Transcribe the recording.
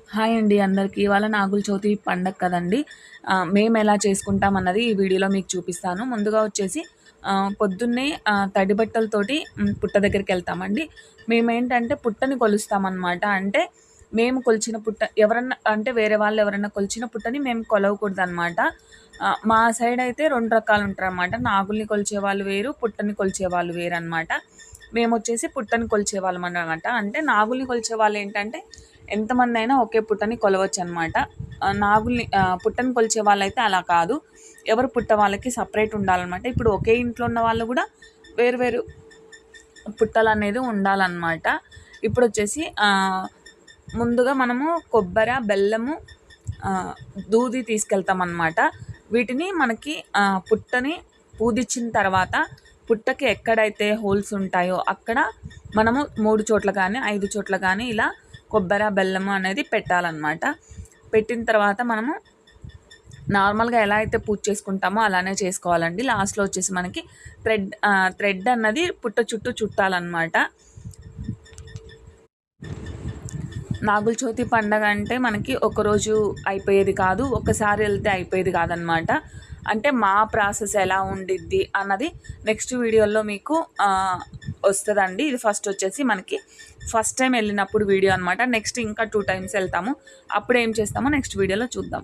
Hi అండి అందరికీ. ఇవాళ నాగుల చవితి పండగ కదండీ! మేమెలా చేసుకుంటామన్నది ఈ వీడియోలో మీకు చూపిస్తాను. ముందుగా వచ్చేసి పొద్దున్నే తడి బట్టలతోటి పుట్ట దగ్గరికెళ్తామండి. మేమేంటంటే పుట్టని కొలుస్తామనమాట. అంటే మేము కొలిచిన పుట్ట ఎవరన్నా అంటే వేరే వాళ్ళు ఎవరన్నా కొలిచిన పుట్టని మేము కొలవకూడదనమాట. మా సైడయితే 2 రకాలుంటారనమాట. నాగుల్ని కొలిచేవాళ్ళు వేరు, పుట్టని కొలిచేవాళ్ళు వేరనమాట. మేమొచ్చేసి పుట్టని కొలిచేవాళ్ళమనమాట. అంటే నాగుల్ని కొలిచేవాళ్ళేంటంటే ఎంతమందైనా ఒకే పుట్టని కొలవచ్చనమాట. పుట్టని కొలిచే వాళ్ళైతే అలా కాదు. ఎవరు పుట్ట వాళ్ళకి సెపరేట్ ఉండాలనమాట. ఇప్పుడు ఒకే ఇంట్లో ఉన్న వాళ్ళు గూడా వేరు వేరు పుట్టలనేది ఉండాలనమాట. ఇప్పుడొచ్చేసి ముందుగా మనము కొబ్బెర, బెల్లము, దూది తీసుకెళ్తామనమాట. వీటిని మనకి పుట్టని పూజించిన తర్వాత పుట్టకి ఎక్కడైతే హోల్స్ ఉంటాయో అక్కడ మనము 3 చోట్ల గానీ, 5 చోట్ల గానీ ఇలా కొబ్బెర, బెల్లము అనేది పెట్టాలన్నమాట. పెట్టిన తర్వాత మనము నార్మల్‌గా ఎలా అయితే పూజ చేసుకుంటామో అలానే చేసుకోవాలండి. లాస్ట్‌లో వచ్చేసి మనకి థ్రెడ్ అన్నది పుట్ట చుట్టూ చుట్టాలన్నమాట. నాగుల చవితి పండగ అంటే మనకి ఒకరోజు అయిపోయేది కాదు. ఒక్కసారి వెళ్తే అయిపోయేది కాదనమాట. అంటే మా ప్రాసెస్ ఎలా ఉండిద్ది అన్నది నెక్స్ట్ వీడియోలో మీకు వస్తదండి. ఇది ఫస్ట్ వచ్చేసి మనకి ఫస్ట్ టైం వెళ్ళినప్పుడు వీడియో అనమాట. నెక్స్ట్ ఇంకా 2 టైమ్స్ వెళ్తాము. అప్పుడు ఏం చేస్తామో నెక్స్ట్ వీడియోలో చూద్దాం.